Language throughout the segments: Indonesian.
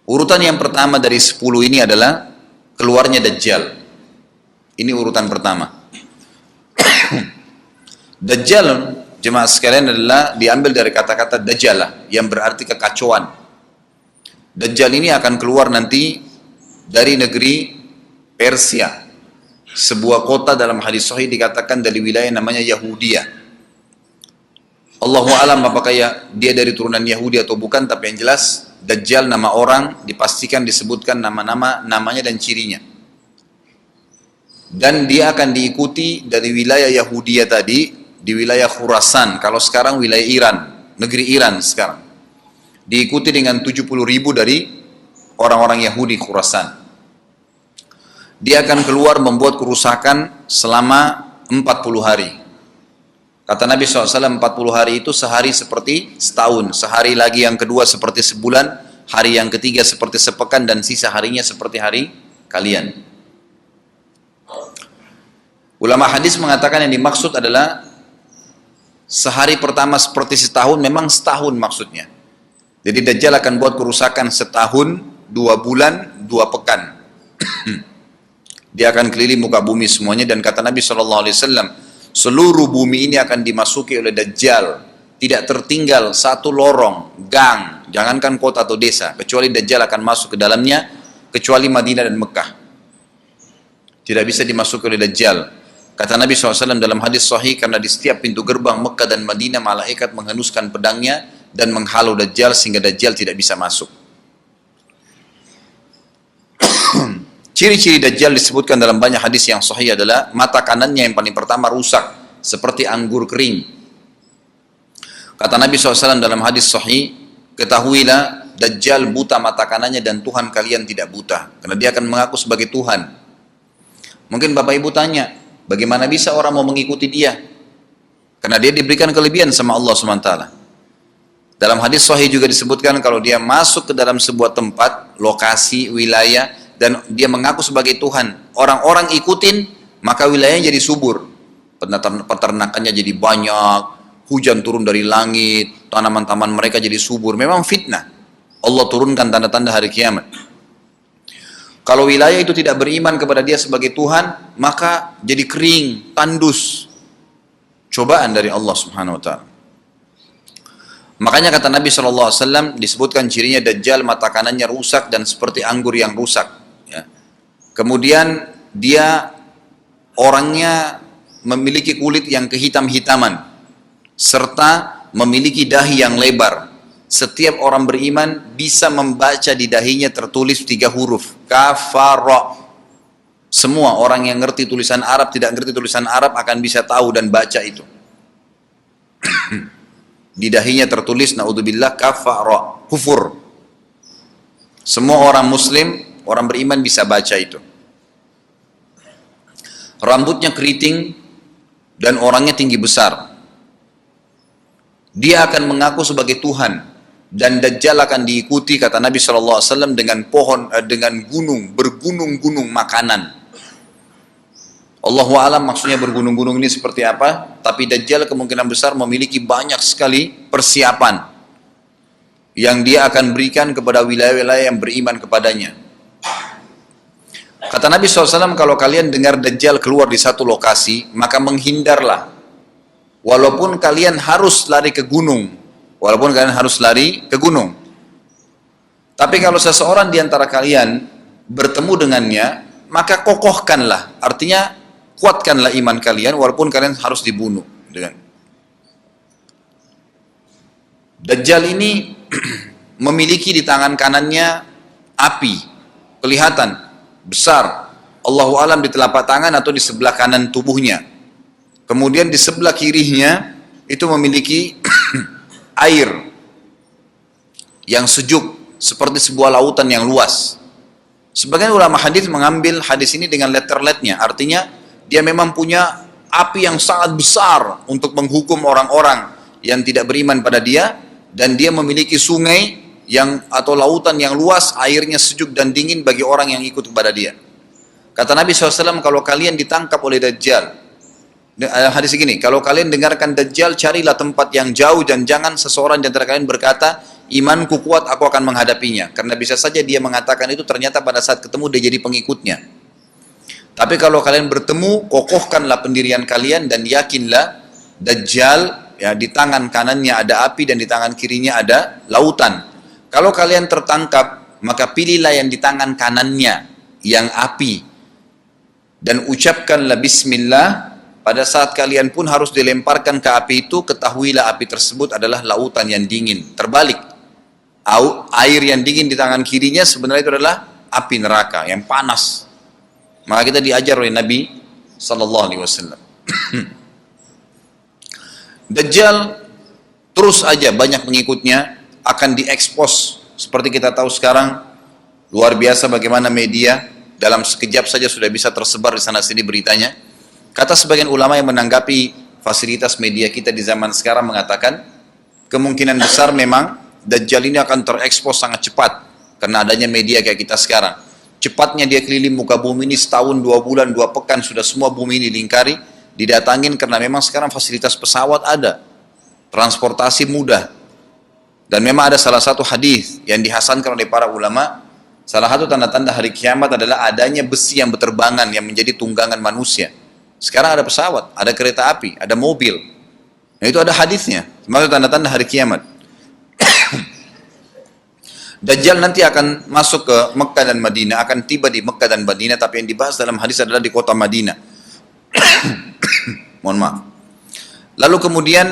Urutan yang pertama dari 10 ini adalah keluarnya Dajjal. Ini urutan pertama. Dajjal, jemaah sekalian, adalah diambil dari kata-kata Dajjalah yang berarti kekacauan. Dajjal ini akan keluar nanti dari negeri Persia. Sebuah kota dalam hadis sahih dikatakan dari wilayah namanya Yahudiyah. Allahu alam apakah dia dari turunan Yahudi atau bukan, tapi yang jelas Dajjal nama orang dipastikan disebutkan namanya dan cirinya. Dan dia akan diikuti dari wilayah Yahudiyah tadi, di wilayah Khurasan, kalau sekarang wilayah Iran, negeri Iran sekarang. Diikuti dengan 70.000 dari orang-orang Yahudi Khurasan. Dia akan keluar membuat kerusakan selama 40 hari. Kata Nabi SAW, 40 hari itu sehari seperti setahun, sehari lagi yang kedua seperti sebulan, hari yang ketiga seperti sepekan, dan sisa harinya seperti hari kalian. Ulama hadis mengatakan yang dimaksud adalah sehari pertama seperti setahun, memang setahun maksudnya. Jadi Dajjal akan buat kerusakan setahun, 2 bulan, 2 pekan. Dia akan keliling muka bumi semuanya, dan kata Nabi SAW, seluruh bumi ini akan dimasuki oleh Dajjal. Tidak tertinggal satu lorong, gang, jangankan kota atau desa, kecuali Dajjal akan masuk ke dalamnya, kecuali Madinah dan Mekah. Tidak bisa dimasuki oleh Dajjal. Kata Nabi SAW dalam hadis sahih, karena di setiap pintu gerbang Mekah dan Madinah, malaikat menghenuskan pedangnya dan menghalau Dajjal sehingga Dajjal tidak bisa masuk. Ciri-ciri Dajjal disebutkan dalam banyak hadis yang sahih adalah mata kanannya yang paling pertama rusak, seperti anggur kering. Kata Nabi SAW dalam hadis sahih, ketahuilah Dajjal buta mata kanannya dan Tuhan kalian tidak buta. Karena dia akan mengaku sebagai Tuhan. Mungkin Bapak Ibu tanya, bagaimana bisa orang mau mengikuti dia? Karena dia diberikan kelebihan sama Allah SWT. Dalam hadis sahih juga disebutkan kalau dia masuk ke dalam sebuah tempat, lokasi, wilayah, dan dia mengaku sebagai Tuhan, orang-orang ikutin, maka wilayahnya jadi subur, peternakannya jadi banyak, hujan turun dari langit, tanaman-tanaman mereka jadi subur. Memang fitnah, Allah turunkan tanda-tanda hari kiamat. Kalau wilayah itu tidak beriman kepada dia sebagai Tuhan, maka jadi kering, tandus, cobaan dari Allah Subhanahu Wa Taala. Makanya kata Nabi SAW disebutkan cirinya Dajjal mata kanannya rusak dan seperti anggur yang rusak. Ya. Kemudian dia orangnya memiliki kulit yang kehitam-hitaman serta memiliki dahi yang lebar. Setiap orang beriman bisa membaca di dahinya tertulis 3 huruf kafara. Semua orang yang ngerti tulisan Arab, tidak ngerti tulisan Arab akan bisa tahu dan baca itu. Di dahinya tertulis naudzubillah kafara, kufur. Semua orang muslim, orang beriman bisa baca itu. Rambutnya keriting dan orangnya tinggi besar. Dia akan mengaku sebagai Tuhan dan Dajjal akan diikuti kata Nabi SAW dengan dengan gunung, bergunung-gunung makanan. Allahu alam maksudnya bergunung-gunung ini seperti apa, tapi Dajjal kemungkinan besar memiliki banyak sekali persiapan yang dia akan berikan kepada wilayah-wilayah yang beriman kepadanya. Kata Nabi SAW, kalau kalian dengar Dajjal keluar di satu lokasi, maka menghindarlah. Walaupun kalian harus lari ke gunung. Tapi kalau seseorang di antara kalian bertemu dengannya, maka kokohkanlah. Artinya, kuatkanlah iman kalian, walaupun kalian harus dibunuh. Dajjal ini memiliki di tangan kanannya api. Kelihatan besar, Allahu alam di telapak tangan atau di sebelah kanan tubuhnya. Kemudian di sebelah kirinya itu memiliki air yang sejuk seperti sebuah lautan yang luas. Sebagian ulama hadis mengambil hadis ini dengan letter-letternya, artinya dia memang punya api yang sangat besar untuk menghukum orang-orang yang tidak beriman pada dia, dan dia memiliki sungai atau lautan yang luas, airnya sejuk dan dingin bagi orang yang ikut kepada dia. Kata Nabi SAW, kalau kalian ditangkap oleh Dajjal, Hadis begini, kalau kalian dengarkan Dajjal, carilah tempat yang jauh dan jangan seseorang di antara kalian berkata, imanku kuat, aku akan menghadapinya. Karena bisa saja dia mengatakan itu, ternyata pada saat ketemu dia jadi pengikutnya. Tapi kalau kalian bertemu, kokohkanlah pendirian kalian dan yakinlah Dajjal, ya, di tangan kanannya ada api dan di tangan kirinya ada lautan. Kalau kalian tertangkap, maka pilihlah yang di tangan kanannya, yang api. Dan ucapkanlah bismillah. Pada saat kalian pun harus dilemparkan ke api itu, ketahuilah api tersebut adalah lautan yang dingin. Terbalik, air yang dingin di tangan kirinya sebenarnya itu adalah api neraka yang panas. Maka kita diajar oleh Nabi SAW. Dajjal terus aja banyak pengikutnya, akan diekspos. Seperti kita tahu sekarang, luar biasa bagaimana media dalam sekejap saja sudah bisa tersebar di sana sini beritanya. Kata sebagian ulama yang menanggapi fasilitas media kita di zaman sekarang mengatakan, kemungkinan besar memang Dajjal ini akan terekspos sangat cepat karena adanya media kayak kita sekarang. Cepatnya dia keliling muka bumi ini setahun, 2 bulan, 2 pekan, sudah semua bumi ini dilingkari, didatangin karena memang sekarang fasilitas pesawat ada, transportasi mudah. Dan memang ada salah satu hadis yang dihasankan oleh para ulama, salah satu tanda-tanda hari kiamat adalah adanya besi yang berterbangan yang menjadi tunggangan manusia. Sekarang ada pesawat, ada kereta api, ada mobil. Nah, itu ada hadisnya. Maksud tanda-tanda hari kiamat. Dajjal nanti akan masuk ke Mekah dan Madinah, akan tiba di Mekah dan Madinah, tapi yang dibahas dalam hadis adalah di kota Madinah. Mohon maaf. Lalu kemudian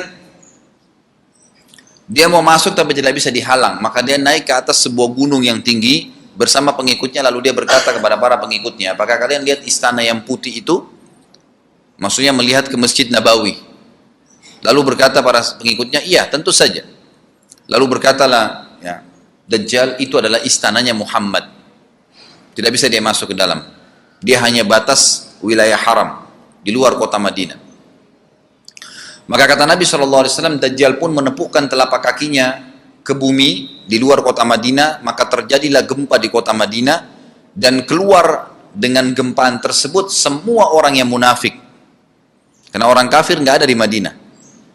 dia mau masuk tapi tidak bisa dihalang, maka dia naik ke atas sebuah gunung yang tinggi bersama pengikutnya, lalu dia berkata kepada para pengikutnya, apakah kalian lihat istana yang putih itu? Maksudnya melihat ke Masjid Nabawi. Lalu berkata para pengikutnya, iya tentu saja. Lalu berkatalah, ya, Dajjal itu adalah istananya Muhammad. Tidak bisa dia masuk ke dalam. Dia hanya batas wilayah haram di luar kota Madinah. Maka kata Nabi SAW, Dajjal pun menepukkan telapak kakinya ke bumi di luar kota Madinah, maka terjadilah gempa di kota Madinah, dan keluar dengan gempaan tersebut semua orang yang munafik. Karena orang kafir nggak ada di Madinah.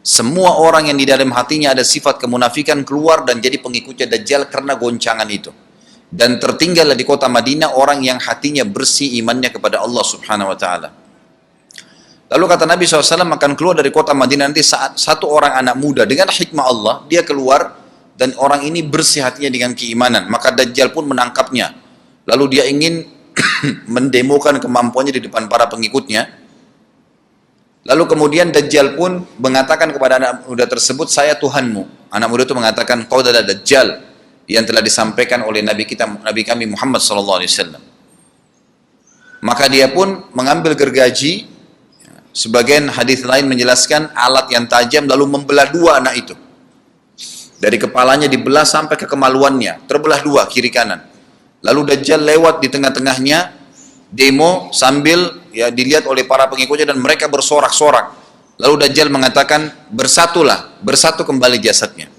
Semua orang yang di dalam hatinya ada sifat kemunafikan keluar dan jadi pengikutnya Dajjal karena goncangan itu. Dan tertinggallah di kota Madinah orang yang hatinya bersih imannya kepada Allah Subhanahu Wa Taala. Lalu kata Nabi SAW akan keluar dari kota Madinah nanti saat satu orang anak muda dengan hikmah Allah, dia keluar dan orang ini bersih hatinya dengan keimanan. Maka Dajjal pun menangkapnya. Lalu dia ingin mendemokan kemampuannya di depan para pengikutnya. Lalu kemudian Dajjal pun mengatakan kepada anak muda tersebut, saya Tuhanmu. Anak muda itu mengatakan, kau adalah Dajjal yang telah disampaikan oleh Nabi kami Muhammad SAW. Maka dia pun mengambil gergaji, sebagian hadis lain menjelaskan alat yang tajam, lalu membelah dua anak itu. Dari kepalanya dibelah sampai ke kemaluannya, terbelah dua kiri kanan. Lalu Dajjal lewat di tengah-tengahnya, demo sambil ya dilihat oleh para pengikutnya dan mereka bersorak-sorak. Lalu Dajjal mengatakan, bersatulah, bersatu kembali jasadnya.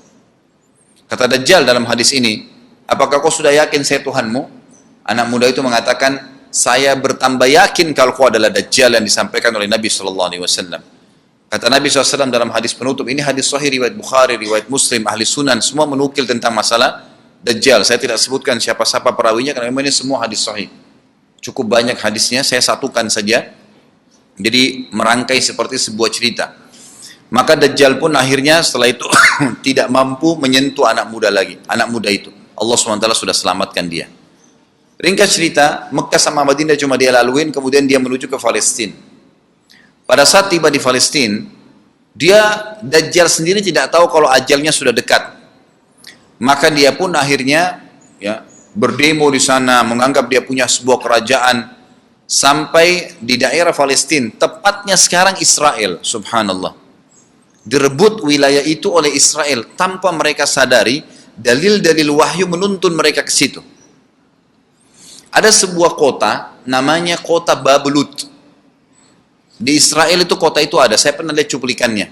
Kata Dajjal dalam hadis ini, apakah kau sudah yakin saya Tuhanmu? Anak muda itu mengatakan, saya bertambah yakin kalau kau adalah Dajjal yang disampaikan oleh Nabi SAW. Kata Nabi SAW dalam hadis penutup, ini hadis sahih riwayat Bukhari, riwayat Muslim, ahli sunan, semua menukil tentang masalah Dajjal. Saya tidak sebutkan siapa-siapa perawinya karena memang ini semua hadis sahih. Cukup banyak hadisnya, saya satukan saja. Jadi merangkai seperti sebuah cerita. Maka Dajjal pun akhirnya setelah itu tidak mampu menyentuh anak muda lagi. Anak muda itu, Allah SWT sudah selamatkan dia. Ringkas cerita, Mekah sama Madinah cuma dia laluin, kemudian dia menuju ke Palestina. Pada saat tiba di Palestina, Dajjal sendiri tidak tahu kalau ajalnya sudah dekat. Maka dia pun akhirnya ya berdemo di sana, menganggap dia punya sebuah kerajaan, sampai di daerah Palestina, tepatnya sekarang Israel, subhanallah. Direbut wilayah itu oleh Israel tanpa mereka sadari, dalil-dalil wahyu menuntun mereka ke situ. Ada sebuah kota namanya kota Babelut. Di Israel itu kota itu ada, saya pernah lihat cuplikannya.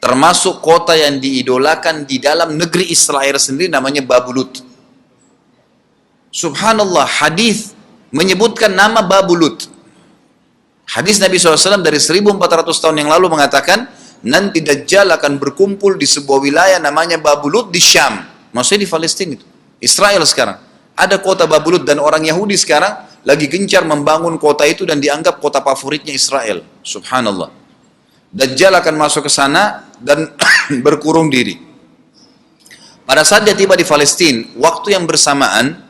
Termasuk kota yang diidolakan di dalam negeri Israel sendiri namanya Babelut. Subhanallah, hadis menyebutkan nama Babelut. Hadis Nabi SAW dari 1400 tahun yang lalu mengatakan, nanti Dajjal akan berkumpul di sebuah wilayah namanya Babulut di Syam. Maksudnya di Palestina itu. Israel sekarang. Ada kota Babulut dan orang Yahudi sekarang lagi gencar membangun kota itu dan dianggap kota favoritnya Israel. Subhanallah. Dajjal akan masuk ke sana dan berkurung diri. Pada saat dia tiba di Palestina, waktu yang bersamaan,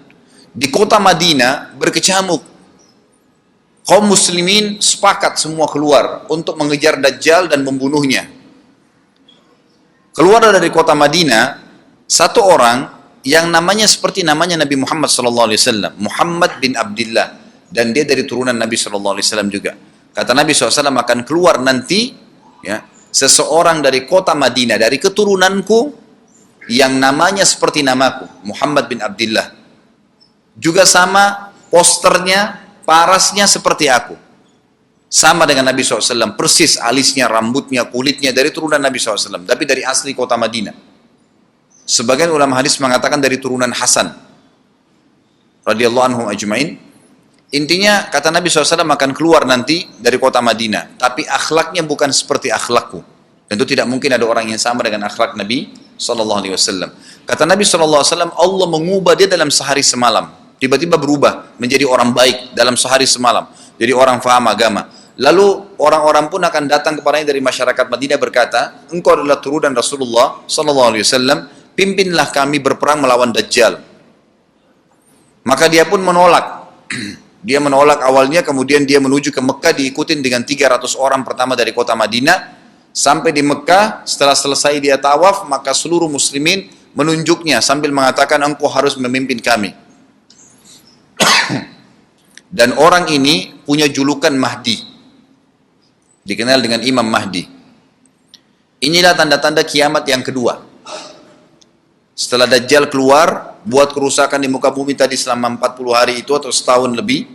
di kota Madinah berkecamuk. Kaum muslimin sepakat semua keluar untuk mengejar Dajjal dan membunuhnya. Keluar dari kota Madinah, satu orang yang namanya seperti namanya Nabi Muhammad SAW, Muhammad bin Abdullah, dan dia dari turunan Nabi SAW juga. Kata Nabi SAW akan keluar nanti, ya, seseorang dari kota Madinah, dari keturunanku, yang namanya seperti namaku, Muhammad bin Abdullah. Juga sama posternya, parasnya seperti aku. Sama dengan Nabi SAW, persis alisnya, rambutnya, kulitnya dari turunan Nabi SAW, tapi dari asli kota Madinah. Sebagian ulama hadis mengatakan dari turunan Hasan radhiyallahu anhum ajmain. Intinya kata Nabi SAW akan keluar nanti dari kota Madinah, tapi akhlaknya bukan seperti akhlakku. Tentu tidak mungkin ada orang yang sama dengan akhlak Nabi SAW. Kata Nabi SAW, Allah mengubah dia dalam sehari semalam. Tiba-tiba berubah menjadi orang baik dalam sehari semalam, jadi orang faham agama. Lalu orang-orang pun akan datang kepadanya dari masyarakat Madinah berkata, engkau adalah turunan Rasulullah SAW, pimpinlah kami berperang melawan Dajjal. Maka dia pun menolak. Dia menolak awalnya, kemudian dia menuju ke Mekah diikutin dengan 300 orang pertama dari kota Madinah. Sampai di Mekah, setelah selesai dia tawaf, maka seluruh muslimin menunjuknya sambil mengatakan, engkau harus memimpin kami. Dan orang ini punya julukan Mahdi, dikenal dengan Imam Mahdi. Inilah tanda-tanda kiamat yang kedua. Setelah Dajjal keluar, buat kerusakan di muka bumi tadi selama 40 hari itu atau setahun lebih,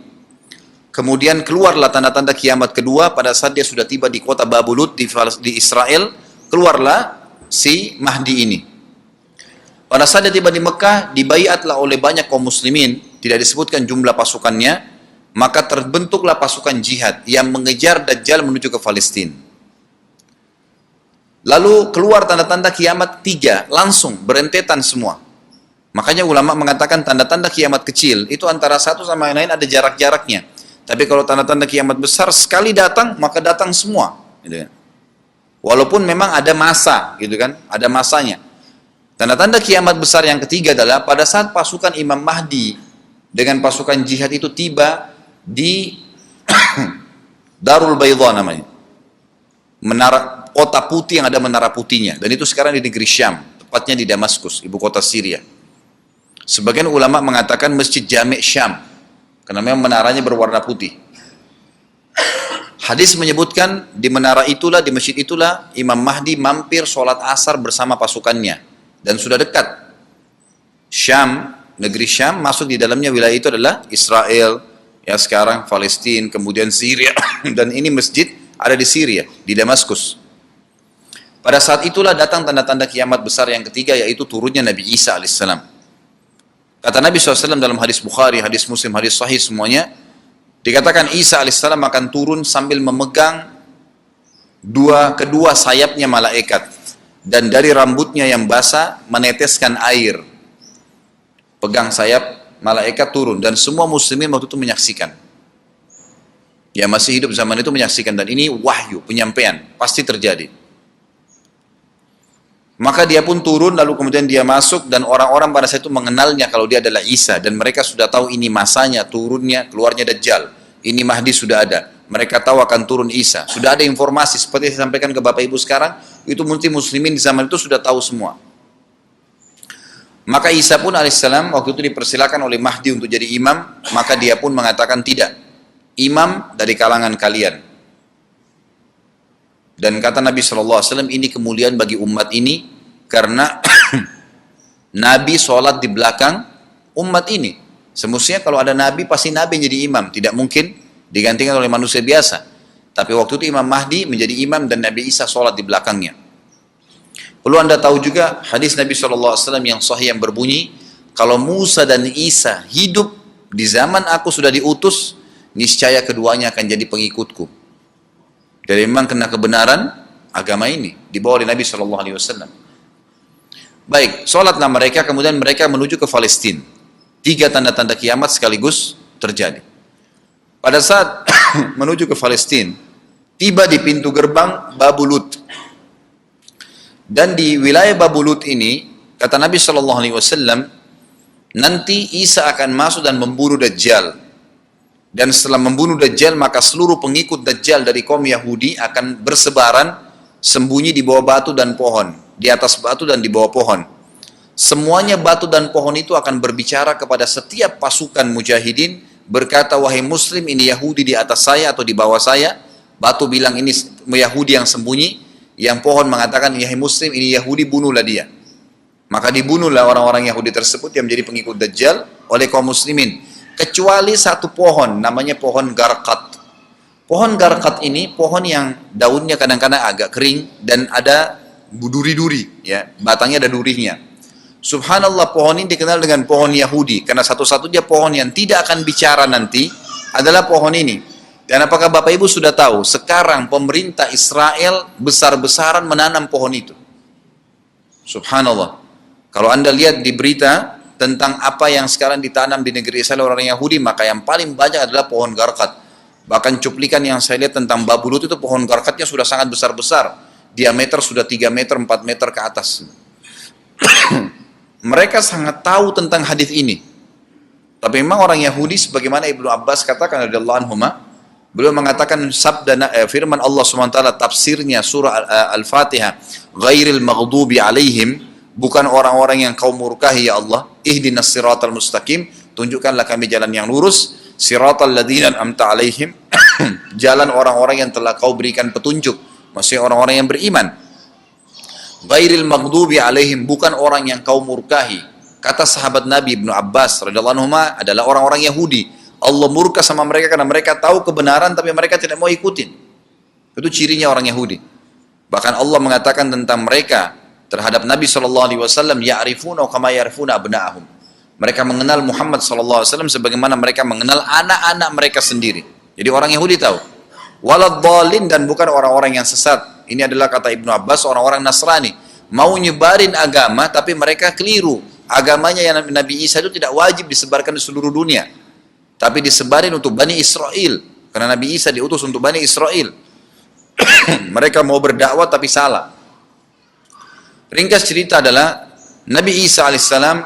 kemudian keluarlah tanda-tanda kiamat kedua pada saat dia sudah tiba di kota Babulut di Israel. Keluarlah si Mahdi ini. Pada saat dia tiba di Mekah, dibaiatlah oleh banyak kaum muslimin, tidak disebutkan jumlah pasukannya, maka terbentuklah pasukan jihad yang mengejar Dajjal menuju ke Palestina. Lalu keluar tanda-tanda kiamat 3, langsung berentetan semua. Makanya ulama mengatakan tanda-tanda kiamat kecil itu antara satu sama yang lain ada jarak-jaraknya. Tapi kalau tanda-tanda kiamat besar sekali datang, maka datang semua. Gitu kan. Walaupun memang ada masa, gitu kan, ada masanya. Tanda-tanda kiamat besar yang ketiga adalah pada saat pasukan Imam Mahdi dengan pasukan jihad itu tiba di Darul Baydha namanya, menara kota putih yang ada menara putihnya, dan itu sekarang di negeri Syam, tepatnya di Damaskus, ibu kota Syria. Sebagian ulama mengatakan Masjid Jami' Syam, karena memang menaranya berwarna putih. Hadis menyebutkan di menara itulah, di masjid itulah Imam Mahdi mampir sholat asar bersama pasukannya, dan sudah dekat. Syam, negeri Syam, masuk di dalamnya wilayah itu adalah Israel, ya sekarang Palestina, kemudian Syria, dan ini masjid ada di Syria, di Damaskus. Pada saat itulah datang tanda-tanda kiamat besar yang ketiga, yaitu turunnya Nabi Isa alaihissalam. Kata Nabi SAW dalam hadis Bukhari, hadis Muslim, hadis Sahih semuanya, dikatakan Isa alaihissalam akan turun sambil memegang kedua sayapnya malaikat, dan dari rambutnya yang basah meneteskan air. Pegang sayap malaikat turun, dan semua muslimin waktu itu menyaksikan. Ya masih hidup zaman itu menyaksikan, dan ini wahyu, penyampaian, pasti terjadi. Maka dia pun turun, lalu kemudian dia masuk, dan orang-orang pada saat itu mengenalnya kalau dia adalah Isa, dan mereka sudah tahu ini masanya, turunnya, keluarnya Dajjal. Ini Mahdi sudah ada. Mereka tahu akan turun Isa. Sudah ada informasi, seperti saya sampaikan ke Bapak Ibu sekarang, itu mungkin muslimin di zaman itu sudah tahu semua. Maka Isa pun alaihissalam waktu itu dipersilakan oleh Mahdi untuk jadi imam, maka dia pun mengatakan tidak, imam dari kalangan kalian. Dan kata Nabi SAW, ini kemuliaan bagi umat ini karena Nabi sholat di belakang umat ini. Semestinya kalau ada Nabi, pasti Nabi yang jadi imam, tidak mungkin digantikan oleh manusia biasa. Tapi waktu itu Imam Mahdi menjadi imam dan Nabi Isa sholat di belakangnya. Perlu anda tahu juga hadis Nabi SAW yang sahih yang berbunyi, kalau Musa dan Isa hidup di zaman aku sudah diutus, niscaya keduanya akan jadi pengikutku. Jadi memang kena kebenaran agama ini dibawa oleh Nabi SAW. Baik, sholatlah mereka, kemudian mereka menuju ke Palestina. 3 tanda-tanda kiamat sekaligus terjadi. Pada saat menuju ke Palestina, tiba di pintu gerbang Babulut. Dan di wilayah Babulut ini, kata Nabi SAW, nanti Isa akan masuk dan membunuh Dajjal. Dan setelah membunuh Dajjal, maka seluruh pengikut Dajjal dari kaum Yahudi akan bersebaran sembunyi di bawah batu dan pohon, di atas batu dan di bawah pohon. Semuanya batu dan pohon itu akan berbicara kepada setiap pasukan mujahidin, berkata, wahai muslim, ini Yahudi di atas saya atau di bawah saya. Batu bilang ini Yahudi yang sembunyi, yang pohon mengatakan, wahai muslim, ini Yahudi, bunuhlah dia. Maka dibunuhlah orang-orang Yahudi tersebut yang menjadi pengikut Dajjal oleh kaum muslimin. Kecuali satu pohon, namanya pohon Garqat. Pohon Garqat ini pohon yang daunnya kadang-kadang agak kering dan ada duri-duri, ya, batangnya ada durinya. Subhanallah, pohon ini dikenal dengan pohon Yahudi karena satu-satunya pohon yang tidak akan bicara nanti adalah pohon ini. Dan apakah Bapak Ibu sudah tahu sekarang pemerintah Israel besar-besaran menanam pohon itu? Subhanallah. Kalau Anda lihat di berita tentang apa yang sekarang ditanam di negeri Israel orang Yahudi, maka yang paling banyak adalah pohon Garqat. Bahkan cuplikan yang saya lihat tentang Babulut itu pohon Garqatnya sudah sangat besar-besar. Diameter sudah 3 meter, 4 meter ke atas. Mereka sangat tahu tentang hadis ini. Tapi memang orang Yahudi, sebagaimana Ibnu Abbas katakan radhiyallahu anhuma, beliau mengatakan sabda firman Allah SWT tafsirnya surah Al-Fatihah, ghairil maghdubi alaihim, bukan orang-orang yang kau murkahi ya Allah, ihdinas siratal mustaqim, tunjukkanlah kami jalan yang lurus, siratal ladzina an'amta alaihim, jalan orang-orang yang telah kau berikan petunjuk, maksudnya orang-orang yang beriman. Ghairil maghdubi alaihim, bukan orang yang kau murkahi. Kata sahabat Nabi Ibnu Abbas radhiyallahu anhu adalah orang-orang Yahudi. Allah murka sama mereka karena mereka tahu kebenaran tapi mereka tidak mau ikutin. Itu cirinya orang Yahudi. Bahkan Allah mengatakan tentang mereka terhadap Nabi SAW, ya'rifuna kama ya'rifuna abna'ahum. Mereka mengenal Muhammad SAW sebagaimana mereka mengenal anak-anak mereka sendiri. Jadi orang Yahudi tahu. Waladhdallin, dan bukan orang-orang yang sesat. Ini adalah kata Ibnu Abbas, orang-orang Nasrani. Mau nyebarin agama tapi mereka keliru. Agamanya yang Nabi Isa itu tidak wajib disebarkan di seluruh dunia. Tapi disebarin untuk Bani Israel. Karena Nabi Isa diutus untuk Bani Israel. Mereka mau berdakwah tapi salah. Ringkas cerita adalah Nabi Isa alaihissalam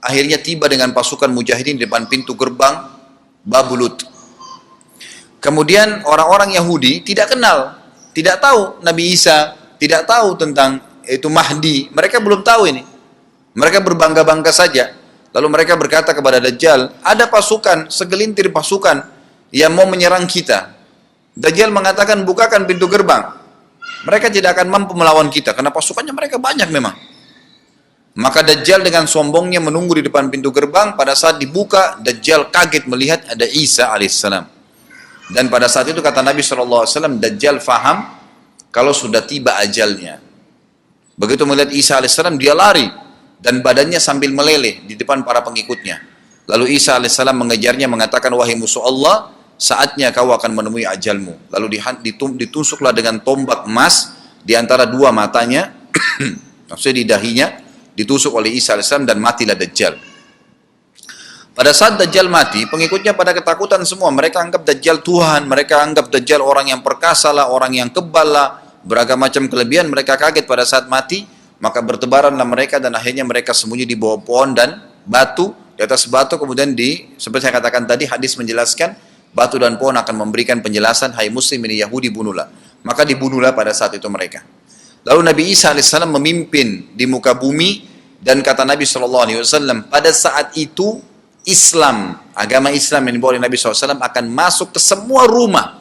akhirnya tiba dengan pasukan mujahidin di depan pintu gerbang Babulut. Kemudian orang-orang Yahudi tidak kenal, tidak tahu Nabi Isa, tidak tahu tentang itu Mahdi. Mereka belum tahu ini. Mereka berbangga-bangga saja. Lalu mereka berkata kepada Dajjal, ada pasukan, segelintir pasukan yang mau menyerang kita. Dajjal mengatakan, bukakan pintu gerbang. Mereka tidak akan mampu melawan kita karena pasukannya mereka banyak memang. Maka Dajjal dengan sombongnya menunggu di depan pintu gerbang. Pada saat dibuka, Dajjal kaget melihat ada Isa alaihissalam. Dan pada saat itu kata Nabi SAW, Dajjal faham kalau sudah tiba ajalnya. Begitu melihat Isa alaihissalam, dia lari dan badannya sambil meleleh di depan para pengikutnya. Lalu Isa alaihissalam mengejarnya mengatakan, wahai musuh Allah, saatnya kau akan menemui ajalmu. Lalu ditusuklah dengan tombak emas di antara dua matanya, maksudnya di dahinya, ditusuk oleh Isa AS dan matilah Dajjal. Pada saat Dajjal mati, pengikutnya pada ketakutan semua. Mereka anggap Dajjal Tuhan, mereka anggap Dajjal orang yang perkasa lah, orang yang kebal lah, beragam macam kelebihan. Mereka kaget pada saat mati, maka bertebaranlah mereka dan akhirnya mereka sembunyi di bawah pohon dan batu, di atas batu. Kemudian seperti saya katakan tadi, hadis menjelaskan, batu dan pohon akan memberikan penjelasan, hai muslim ini Yahudi bunuhlah. Maka dibunuhlah pada saat itu mereka. Lalu Nabi Isa AS memimpin di muka bumi, dan kata Nabi SAW, pada saat itu Islam, agama Islam yang dibawa oleh Nabi SAW akan masuk ke semua rumah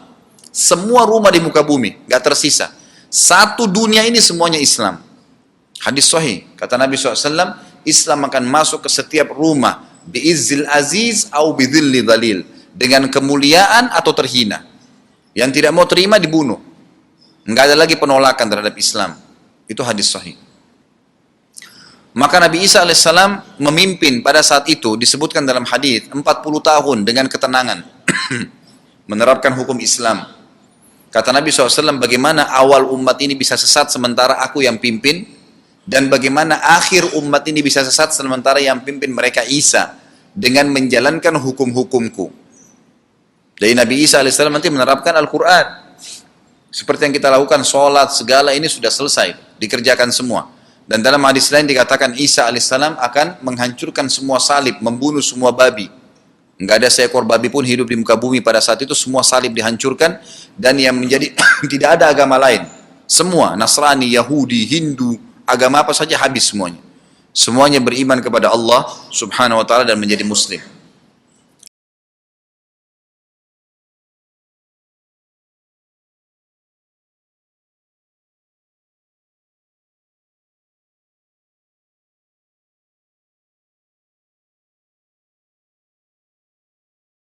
di muka bumi, gak tersisa. Satu dunia ini semuanya Islam. Hadis sahih, kata Nabi SAW, Islam akan masuk ke setiap rumah, bi'izzil aziz au bidzilli dhalil, dengan kemuliaan atau terhina. Yang tidak mau terima dibunuh. Enggak ada lagi penolakan terhadap Islam. Itu hadis sahih. Maka Nabi Isa alaihissalam memimpin pada saat itu, disebutkan dalam hadis 40 tahun dengan ketenangan. menerapkan hukum Islam. Kata Nabi SAW, bagaimana awal umat ini bisa sesat sementara aku yang pimpin, dan bagaimana akhir umat ini bisa sesat sementara yang pimpin mereka Isa, dengan menjalankan hukum-hukumku. Jadi Nabi Isa AS nanti menerapkan Al-Quran. Seperti yang kita lakukan, sholat, segala ini sudah selesai, dikerjakan semua. Dan dalam hadis lain dikatakan Isa AS akan menghancurkan semua salib, membunuh semua babi. Enggak ada seekor babi pun hidup di muka bumi pada saat itu, semua salib dihancurkan. Dan yang menjadi, tidak ada agama lain. Semua, Nasrani, Yahudi, Hindu, agama apa saja habis semuanya. Semuanya beriman kepada Allah subhanahu wa ta'ala dan menjadi muslim.